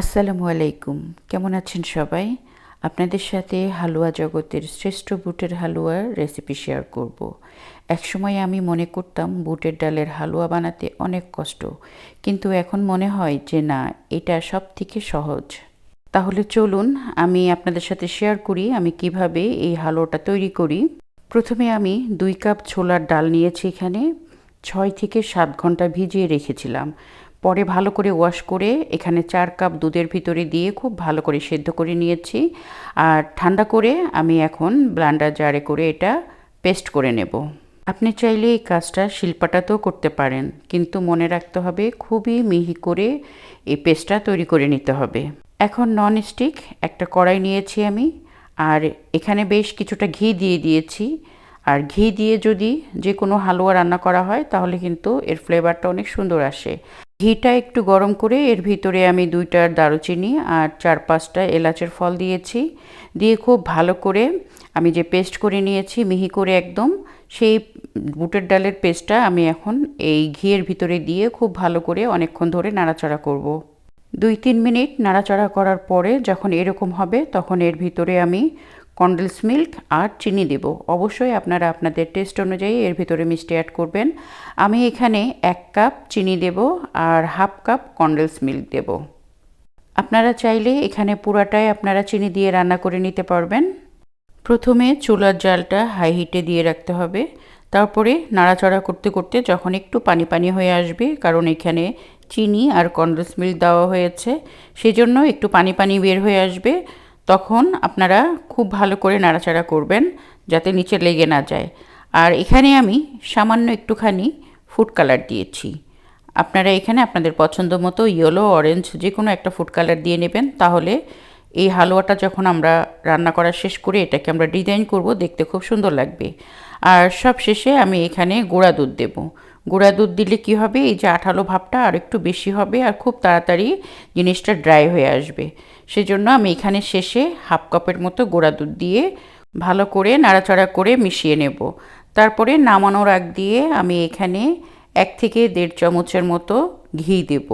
আসসালামু আলাইকুম। কেমন আছেন সবাই? আপনাদের সাথে হালুয়া জগতের শ্রেষ্ঠ বুটের হালুয়ার রেসিপি শেয়ার করব। একসময় আমি মনে করতাম বুটের ডালের হালুয়া বানাতে অনেক কষ্ট, কিন্তু এখন মনে হয় যে না, এটা সবথেকে সহজ। তাহলে চলুন আমি আপনাদের সাথে শেয়ার করি আমি কিভাবে এই হালুয়াটা তৈরি করি। প্রথমে আমি 2 কাপ ছোলার ডাল নিয়েছি। এখানে 6 থেকে 7 ঘন্টা ভিজিয়ে রেখেছিলাম। পরে ভালো করে ওয়াশ করে এখানে 4 কাপ দুধের ভিতরে দিয়ে খুব ভালো করে সেদ্ধ করে নিয়েছি। আর ঠান্ডা করে আমি এখন ব্লেন্ডার জারে করে এটা পেস্ট করে নেব। আপনি চাইলে এই কাজটা শিলপাটাতেও করতে পারেন, কিন্তু মনে রাখতে হবে খুবই মিহি করে এই পেস্টটা তৈরি করে নিতে হবে। এখন ননস্টিক একটা কড়াই নিয়েছি আমি, আর এখানে বেশ কিছুটা ঘি দিয়ে দিয়েছি। আর ঘি দিয়ে যদি যে কোনো হালুয়া রান্না করা হয় তাহলে কিন্তু এর ফ্লেভারটা অনেক সুন্দর আসে। ঘিটা একটু গরম করে এর ভিতরে আমি 2টা দারুচিনি আর 4-5টা এলাচের ফল দিয়েছি। দিয়ে খুব ভালো করে আমি যে পেস্ট করে নিয়েছি মিহি করে একদম, সেই বুটের ডালের পেস্টটা আমি এখন এই ঘিয়ের ভিতরে দিয়ে খুব ভালো করে অনেকক্ষণ ধরে নাড়াচাড়া করব। 2-3 মিনিট নাড়াচাড়া করার পরে যখন এরকম হবে তখন এর ভিতরে আমি কনডেন্স মিল্ক আর চিনি দেব। অবশ্যই আপনারা আপনাদের টেস্ট অনুযায়ী এর ভিতরে মিষ্টি অ্যাড করবেন। আমি এখানে 1 কাপ চিনি দেব আর 1/2 কাপ কনডেন্স মিল্ক দেব। আপনারা চাইলে এখানে পুরাটাই আপনারা চিনি দিয়ে রান্না করে নিতে পারবেন। প্রথমে চুলার জালটা হাই হিটে দিয়ে রাখতে হবে। তারপরে নাড়াচাড়া করতে করতে যখন একটু পানি পানি হয়ে আসবে, কারণ এখানে চিনি আর কনডেন্স মিল্ক দেওয়া হয়েছে, সেজন্য একটু পানি পানি বের হয়ে আসবে, তখন আপনারা খুব ভালো করে নাড়াচাড়া করবেন যাতে নিচে লেগে না যায়। আর এখানে আমি সামান্য একটুখানি ফুড কালার দিয়েছি। আপনারা এখানে আপনাদের পছন্দ মতো ইয়েলো, অরেঞ্জ যে কোনো একটা ফুড কালার দিয়ে নেবেন। তাহলে এই হালুয়াটা যখন আমরা রান্না করা শেষ করে এটাকে আমরা ডিজাইন করব, দেখতে খুব সুন্দর লাগবে। আর সব শেষে আমি এখানে গুঁড়া দুধ দেব। গুঁড়া দুধ দিলে কি হবে, এই যে আঠালো ভাবটা আর একটু বেশি হবে আর খুব তাড়াতাড়ি জিনিসটা ড্রাই হয়ে আসবে। সেজন্য আমি এখানে শেষে 1/2 কাপের মতো গুঁড়া দুধ দিয়ে ভালো করে নাড়াচাড়া করে মিশিয়ে নেব। তারপরে নামানোর আগ দিয়ে আমি এখানে 1 থেকে 1.5 চামচের মতো ঘি দেব।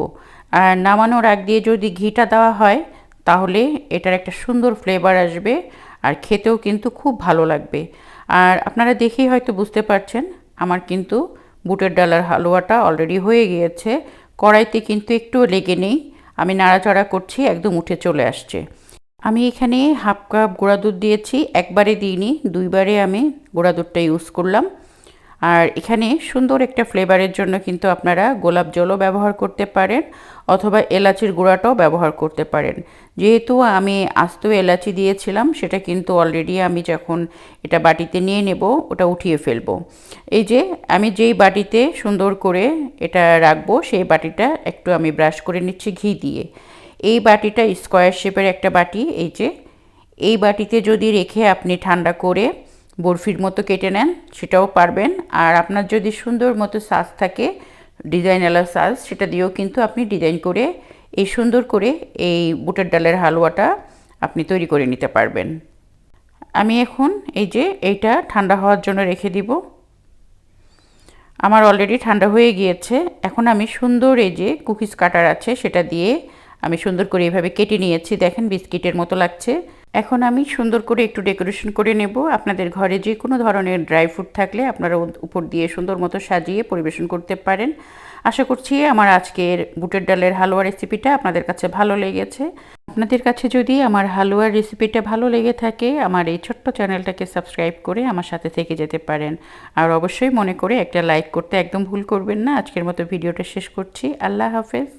আর নামানোর আগ দিয়ে যদি ঘিটা দেওয়া হয় তাহলে এটার একটা সুন্দর ফ্লেভার আসবে আর খেতেও কিন্তু খুব ভালো লাগবে। আর আপনারা দেখেই হয়তো বুঝতে পারছেন আমার কিন্তু বুটের ডালের হালুয়াটা অলরেডি হয়ে গিয়েছে। কড়াইতে কিন্তু একটু লেগে নেই, আমি নাড়াচাড়া করছি, একদম উঠে চলে আসছে। আমি এখানে 1/2 কাপ গুঁড়া দুধ দিয়েছি, একবারে দিইনি, 2বারে আমি গুঁড়া দুধটা ইউজ করলাম। আর এখানে সুন্দর একটা ফ্লেভারের জন্য কিন্তু আপনারা গোলাপ জলও ব্যবহার করতে পারেন অথবা এলাচির গুঁড়াটাও ব্যবহার করতে পারেন। যেহেতু আমি আস্ত এলাচি দিয়েছিলাম, সেটা কিন্তু অলরেডি আমি যখন এটা বাটিতে নিয়ে নেব ওটা উঠিয়ে ফেলবো। এই যে আমি যেই বাটিতে সুন্দর করে এটা রাখবো সেই বাটিটা একটু আমি ব্রাশ করে নিচ্ছি ঘি দিয়ে। এই বাটিটা স্কোয়ার শেপের একটা বাটি। এই যে এই বাটিতে যদি রেখে আপনি ঠান্ডা করে বরফির মতো কেটে নেন সেটাও পারবেন। আর আপনার যদি সুন্দর মতো সাজ থাকে, ডিজাইনওয়ালা সাজ, সেটা দিয়েও কিন্তু আপনি ডিজাইন করে এই সুন্দর করে এই বুটের ডালের হালুয়াটা আপনি তৈরি করে নিতে পারবেন। আমি এখন এই যে এইটা ঠান্ডা হওয়ার জন্য রেখে দিব। আমার অলরেডি ঠান্ডা হয়ে গিয়েছে। এখন আমি সুন্দর এই যে কুকিজ কাটার আছে সেটা দিয়ে আমি সুন্দর করে এইভাবে কেটে নিয়েছি, দেখেন বিস্কিটের মতো লাগছে। এখন আমি সুন্দর করে একটু ডেকোরেশন করে নেব। আপনাদের ঘরে যে কোনো ধরনের ড্রাই ফ্রুট থাকলে আপনারা উপর দিয়ে সুন্দর মতো সাজিয়ে পরিবেশন করতে পারেন। আশা করছি আমার আজকের বুটের ডালের হালুয়া রেসিপিটা আপনাদের কাছে ভালো লেগেছে। আপনাদের কাছে যদি আমার হালুয়ার রেসিপিটা ভালো লেগে থাকে, আমার এই ছোট্ট চ্যানেলটাকে সাবস্ক্রাইব করে আমার সাথে থেকে যেতে পারেন। আর অবশ্যই মনে করে একটা লাইক করতে একদম ভুল করবেন না। আজকের মতো ভিডিওটা শেষ করছি। আল্লাহ হাফেজ।